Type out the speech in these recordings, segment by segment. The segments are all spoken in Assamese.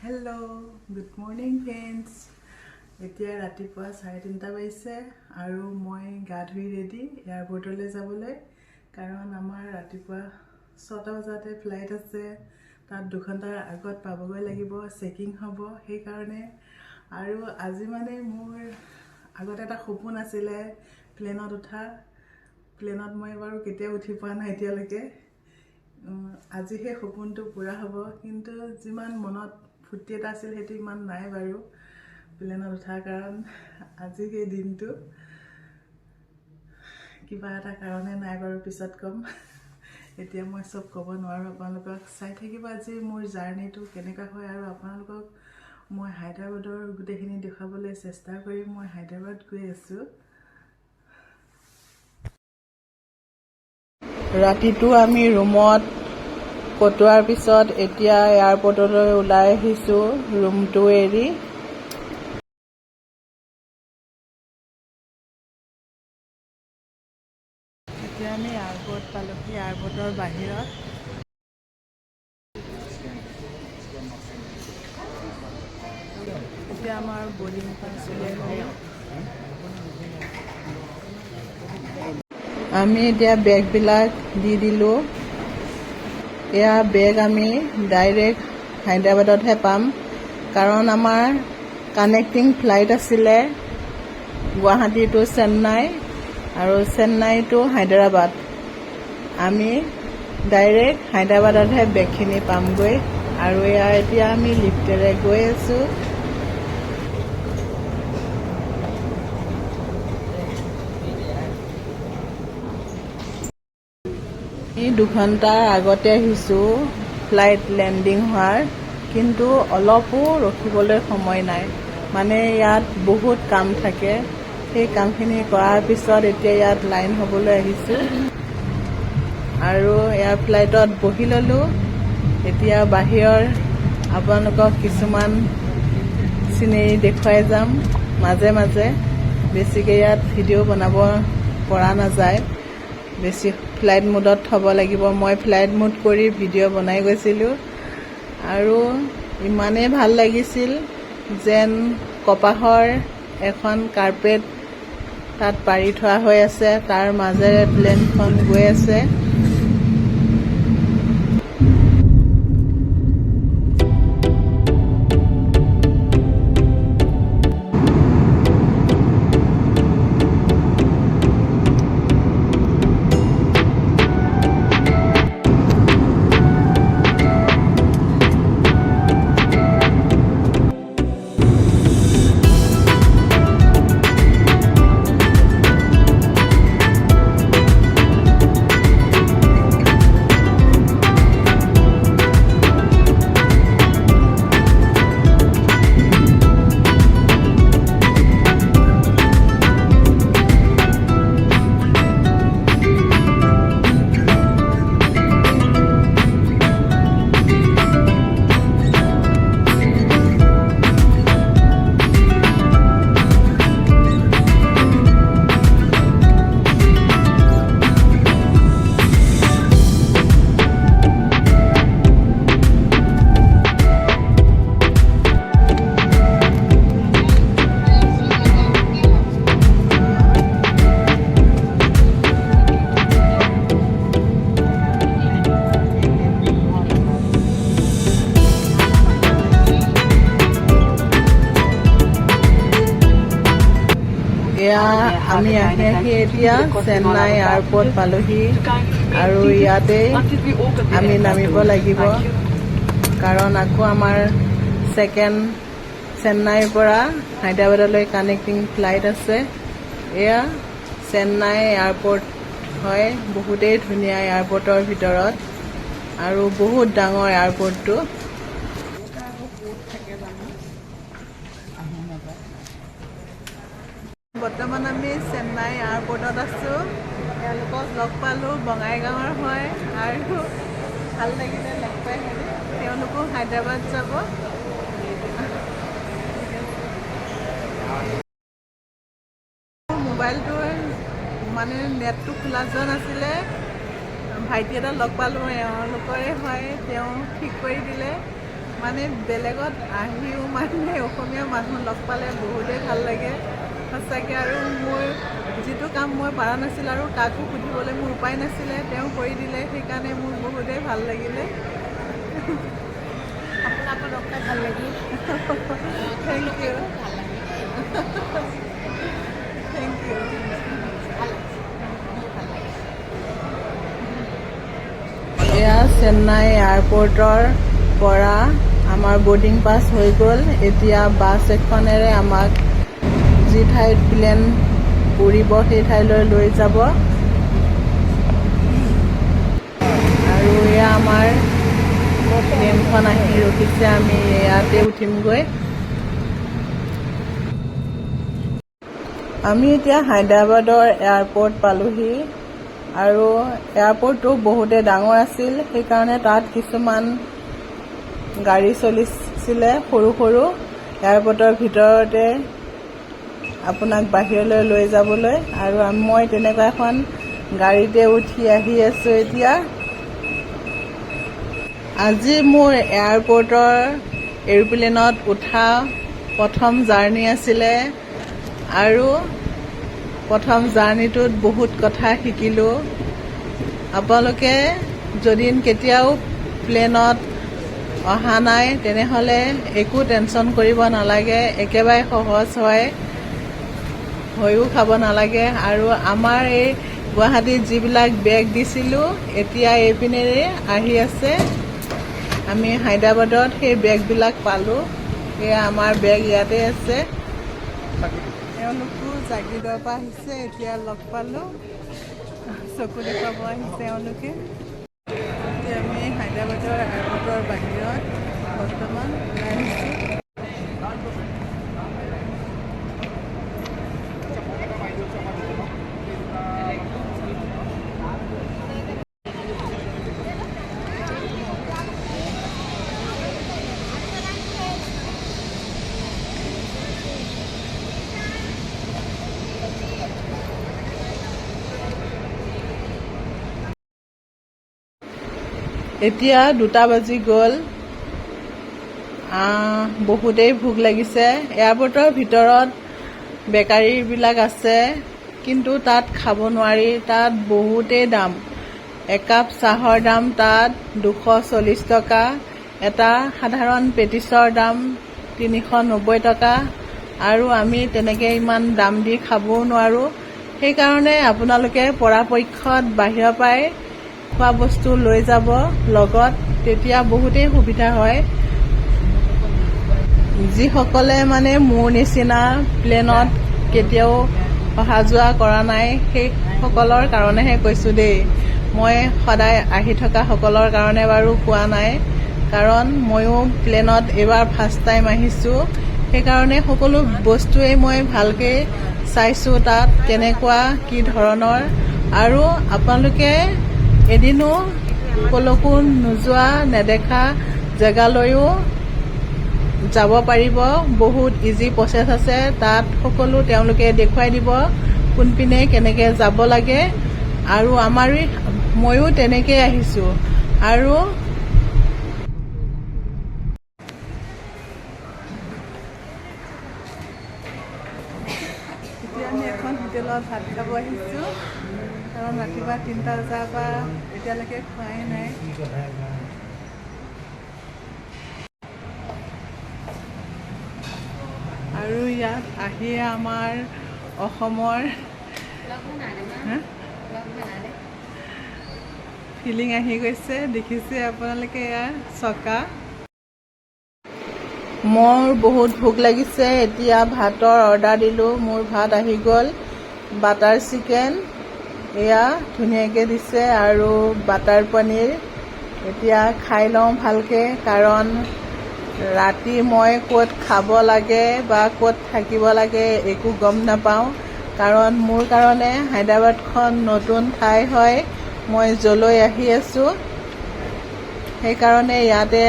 Hello' good morning friends. এতিয়া ৰাতিপুৱা 3:30 বাজিছে আৰু মই গা ধুই ৰেডি এয়াৰপৰ্টলৈ যাবলৈ, কাৰণ আমাৰ ৰাতিপুৱা 6টা বজাতে ফ্লাইট আছে। তাত 2 ঘণ্টাৰ আগত পাবগৈ লাগিব, চেকিং হ'ব। সেইকাৰণে আৰু আজি মানে মোৰ আগতে এটা সপোন আছিলে প্লেনত উঠা। প্লেনত মই বাৰু কেতিয়াও উঠি পোৱা নাই এতিয়ালৈকে। আজি সেই সপোনটো পূৰা হ'ব, কিন্তু যিমান মনত ফূৰ্তি এটা আছিল সেইটো ইমান নাই বাৰু প্লেনত উঠাৰ। কাৰণ আজি সেই দিনটো কিবা এটা কাৰণে নাই বাৰু, পিছত ক'ম। এতিয়া মই চব ক'ব নোৱাৰোঁ। আপোনালোকক চাই থাকিব আজি মোৰ জাৰ্ণিটো কেনেকুৱা হয়, আৰু আপোনালোকক মই হায়দৰাবাদৰ গোটেইখিনি দেখুৱাবলৈ চেষ্টা কৰিম। মই হায়দৰাবাদ গৈ আছোঁ। ৰাতিটো আমি ৰুমত কটোৱাৰ পিছত এতিয়া এয়াৰপৰ্টলৈ ওলাই আহিছোঁ ৰুমটো এৰি। এতিয়া আমি এয়াৰপৰ্ট পালোহি। এয়াৰপৰ্টৰ বাহিৰত এতিয়া আমাৰ বৰ্ডিং পাছ উলিয়াই। আমি এতিয়া বেগবিলাক দি দিলোঁ। এয়া বেগ আমি ডাইৰেক্ট হায়দৰাবাদতহে পাম, কাৰণ আমাৰ কানেক্টিং ফ্লাইট আছিলে গুৱাহাটী টু চেন্নাই আৰু চেন্নাই টু হায়দৰাবাদ। আমি ডাইৰেক্ট হায়দৰাবাদতহে বেগখিনি পামগৈ। আৰু এয়া এতিয়া আমি লিফ্টেৰে গৈ আছোঁ। আমি 2 ঘণ্টাৰ আগতে আহিছোঁ ফ্লাইট লেণ্ডিং হোৱাৰ, কিন্তু অলপো ৰখিবলৈ সময় নাই। মানে ইয়াত বহুত কাম থাকে। সেই কামখিনি কৰাৰ পিছত এতিয়া ইয়াত লাইন হ'বলৈ আহিছোঁ আৰু এয়াৰ ফ্লাইটত বহি ল'লোঁ। এতিয়া বাহিৰৰ আপোনালোকক কিছুমান চিনেৰী দেখুৱাই যাম মাজে মাজে। বেছিকৈ ইয়াত ভিডিঅ' বনাব পৰা নাযায়, বেছি ফ্লাইট মোডত থ'ব লাগিব। মই ফ্লাইট মোড কৰি ভিডিঅ' বনাই গৈছিলোঁ আৰু ইমানেই ভাল লাগিছিল যেন কপাহৰ এখন কাৰ্পেট তাত পাৰি থোৱা হৈ আছে, তাৰ মাজেৰে প্লেনখন গৈ আছে। এয়া আমি আহি এতিয়া চেন্নাই এয়াৰপৰ্ট পালোহি আৰু ইয়াতে আমি নামিব লাগিব, কাৰণ আকৌ আমাৰ ছেকেণ্ড চেন্নাইৰ পৰা হায়দৰাবাদলৈ কানেক্টিং ফ্লাইট আছে। এয়া চেন্নাই এয়াৰপৰ্ট হয়, বহুতেই ধুনীয়া এয়াৰপৰ্টৰ ভিতৰত আৰু বহুত ডাঙৰ এয়াৰপৰ্টটো। বৰ্তমান আমি চেন্নাই এয়াৰপৰ্টত আছোঁ। তেওঁলোকক লগ পালোঁ, বঙাইগাঁৱৰ হয় আৰু ভাল লাগিলে লগ পাই। তেওঁলোকো হায়দৰাবাদ যাব। মোবাইলটো মানে নেটটো খোলা যোৱা নাছিলে। ভাইটি এটা লগ পালোঁ, এওঁলোকৰে হয়, তেওঁ ঠিক কৰি দিলে। মানে বেলেগত আহিও মানে অসমীয়া মানুহ লগ পালে বহুতেই ভাল লাগে সঁচাকৈ। আৰু মোৰ যিটো কাম মই পৰা নাছিলোঁ আৰু কাকো সুধিবলৈ মোৰ উপায় নাছিলে, তেওঁ কৰি দিলে, সেইকাৰণে মোৰ বহুতেই ভাল লাগিলে। আপোনাকো লগ পাই ভাল লাগিল। থেংক ইউ, ভাল লাগিল। Thank you. ভাল লাগিছে, বহুত ভাল লাগিছে। এয়া চেন্নাই এয়াৰপৰ্টৰ পৰা আমাৰ বৰ্ডিং পাছ হৈ গ'ল। এতিয়া বাছ এখনেৰে আমাক যি ঠাইত প্লেন উৰিব সেই ঠাইলৈ লৈ যাব। আৰু এয়া আমাৰ প্লেনখন আহি ৰখিছে, আমি ইয়াতে উঠিমগৈ। আমি এতিয়া হায়দৰাবাদৰ এয়াৰপৰ্ট পালোহি। আৰু এয়াৰপৰ্টটো বহুতে ডাঙৰ আছিল, সেইকাৰণে তাত কিছুমান গাড়ী চলিছিলে সৰু সৰু এয়াৰপৰ্টৰ ভিতৰতে আপোনাক বাহিৰলৈ লৈ যাবলৈ। আৰু মই তেনেকুৱা এখন গাড়ীতে উঠি আহি আছোঁ এতিয়া। আজি মোৰ এয়াৰপৰ্টৰ এৰোপ্লেনত উঠা প্ৰথম জাৰ্ণি আছিলে। আৰু প্ৰথম জাৰ্ণিটোত বহুত কথা শিকিলোঁ। আপোনালোকে যদি কেতিয়াও প্লেনত অহা নাই তেনেহ'লে একো টেনশ্যন কৰিব নালাগে, একেবাৰে সহজ হয়, ভয়ো খাব নালাগে। আৰু আমাৰ এই গুৱাহাটীত যিবিলাক বেগ দিছিলোঁ এতিয়া এইপিনেৰে আহি আছে। আমি হায়দৰাবাদত সেই বেগবিলাক পালোঁ। সেয়া আমাৰ বেগ ইয়াতে আছে। তেওঁলোকো জাগিৰৰ পৰা আহিছে, এতিয়া লগ পালোঁ, চকু দেখুৱাব আহিছে তেওঁলোকে। এতিয়া আমি হায়দৰাবাদৰ এয়াৰপৰ্টৰ বাহিৰত বৰ্তমান ওলাই আহিছোঁ। এতিয়া 2টা বাজি গ'ল। বহুতেই ভোক লাগিছে। এয়াৰপৰ্টৰ ভিতৰত বেকাৰীবিলাক আছে, কিন্তু তাত খাব নোৱাৰি, তাত বহুতেই দাম। একাপ চাহৰ দাম তাত 240 টকা, এটা সাধাৰণ পেটিছৰ দাম 390 টকা। আৰু আমি তেনেকৈ ইমান দাম দি খাবও নোৱাৰোঁ। সেইকাৰণে আপোনালোকে পৰাপক্ষত বাহিৰৰ পৰাই খোৱা বস্তু লৈ যাব লগত, তেতিয়া বহুতেই সুবিধা হয়। যিসকলে মানে মোৰ নিচিনা প্লেনত কেতিয়াও অহা যোৱা কৰা নাই, সেইসকলৰ কাৰণেহে কৈছোঁ দেই। মই সদায় আহি থকা সকলৰ কাৰণে বাৰু কোৱা নাই, কাৰণ ময়ো প্লেনত এইবাৰ ফাৰ্ষ্ট টাইম আহিছোঁ। সেইকাৰণে সকলো বস্তুৱেই মই ভালকৈ চাইছোঁ, তাত কেনেকুৱা কি ধৰণৰ। আৰু আপোনালোকে এদিনো কলৈকো নোযোৱা নেদেখা জেগালৈও যাব পাৰিব। বহুত ইজি প্ৰচেছ আছে, তাত সকলো তেওঁলোকে দেখুৱাই দিব কোনপিনে কেনেকৈ যাব লাগে। আৰু ময়ো তেনেকৈ আহিছোঁ। আৰু এতিয়া আমি এখন হোটেলত ভাত খাব আহিছোঁ, কাৰণ ৰাতিপুৱা 3টা বজাৰ পৰা এতিয়ালৈকে খোৱাই নাই। আৰু ইয়াত আহিয়ে আমাৰ অসমৰ ফিলিং আহি গৈছে, দেখিছে আপোনালোকে ইয়াৰ চকা। মোৰ বহুত ভোক লাগিছে। এতিয়া ভাতৰ অৰ্ডাৰ দিলোঁ, মোৰ ভাত আহি গ'ল। বাটাৰ চিকেন এয়া ধুনীয়াকৈ দিছে, আৰু বাটাৰ পনীৰ। এতিয়া খাই লওঁ ভালকৈ, কাৰণ ৰাতি মই ক'ত খাব লাগে বা ক'ত থাকিব লাগে একো গম নাপাওঁ। কাৰণ মোৰ কাৰণে হায়দৰাবাদখন নতুন ঠাই হয়, মই য'লৈ আহি আছোঁ। সেইকাৰণে ইয়াতে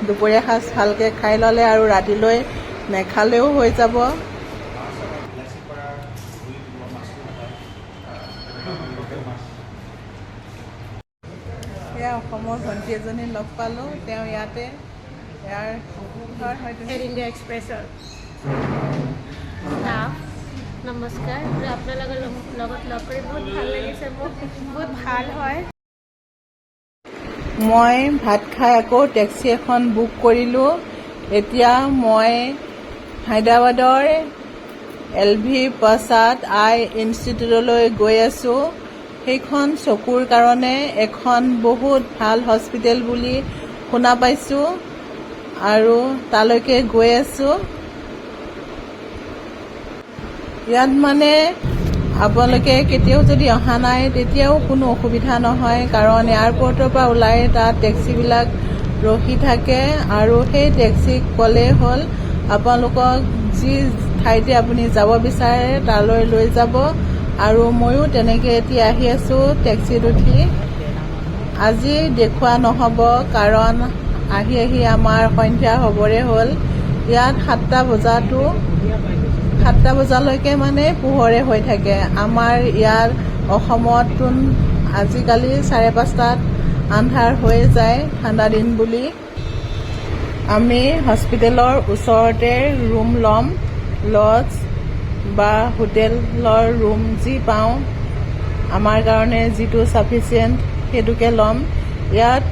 দুপৰীয়া সাজ ভালকৈ খাই ল'লে আৰু ৰাতিলৈ নেখালেও হৈ যাব। এয়া অসমৰ ভণ্টি এজনী লগ পালোঁ, তেওঁ ইয়াতে এয়াৰ ইণ্ডিয়া এক্সপ্ৰেছৰ ষ্টাফ নমস্কাৰ আপোনালোকৰ লগত লগ কৰি বহুত ভাল লাগিছে মোক বহুত ভাল হয় মই ভাত খাই আকৌ টেক্সি এখন বুক কৰিলোঁ এতিয়া মই হায়দৰাবাদৰ LV প্ৰসাদ আই ইনষ্টিটিউটলৈ গৈ আছোঁ সেইখন চকুৰ কাৰণে এখন বহুত ভাল হস্পিটেল বুলি শুনা পাইছোঁ আৰু তালৈকে গৈ আছোঁ ইয়াত মানে আপোনালোকে কেতিয়াও যদি অহা নাই তেতিয়াও কোনো অসুবিধা নহয় কাৰণ এয়াৰপৰ্টৰ পৰা ওলাই তাত টেক্সিবিলাক ৰখি থাকে আৰু সেই টেক্সিক ক'লেই হ'ল আপোনালোকক যি ঠাইতে আপুনি যাব বিচাৰে তালৈ লৈ যাব আৰু ময়ো তেনেকৈ এতিয়া আহি আছোঁ টেক্সিত উঠি আজি দেখুওৱা নহ'ব কাৰণ আহি আহি আমাৰ সন্ধিয়া হ'বৰে হ'ল ইয়াত 7টা বজালৈকে মানে পোহৰে হৈ থাকে আমাৰ ইয়াৰ অসমতো আজিকালি 5:30 আন্ধাৰ হৈ যায় ঠাণ্ডা দিন বুলি আমি হস্পিটেলৰ ওচৰতে ৰুম ল'ম লজ বা হোটেলৰ ৰুম যি পাওঁ আমাৰ কাৰণে যিটো ছাফিচিয়েণ্ট সেইটোকে ল'ম ইয়াত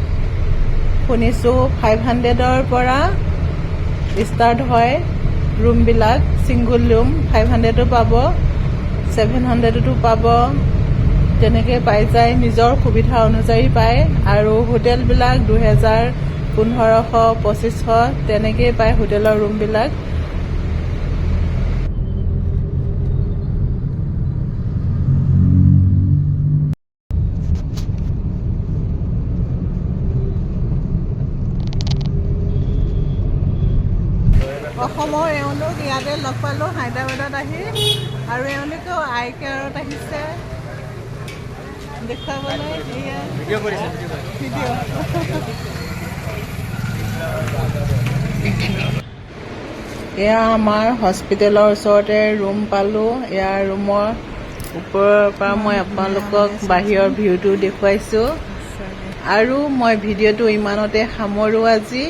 শুনিছোঁ 500ৰ পৰা ষ্টাৰ্ট হয় ৰুমবিলাক ছিংগুল ৰুম 500ও পাব 700টো পাব তেনেকৈ পাই যায় নিজৰ সুবিধা অনুযায়ী পায় আৰু হোটেলবিলাক 2000 1500 2500 তেনেকেই পায় হোটেলৰ ৰুমবিলাক অসমৰ এওঁলোক ইয়াতে লগ পালোঁ হায়দৰাবাদত আহি আৰু এওঁলোকেও আই কেয়াৰত আহিছে দেখুৱাবলৈ ভিডিঅ' এয়া আমাৰ হস্পিটেলৰ ওচৰতে ৰুম পালোঁ এয়া ৰুমৰ ওপৰৰ পৰা মই আপোনালোকক বাহিৰৰ ভিউটো দেখুৱাইছোঁ আৰু মই ভিডিঅ'টো ইমানতে সামৰোঁ আজি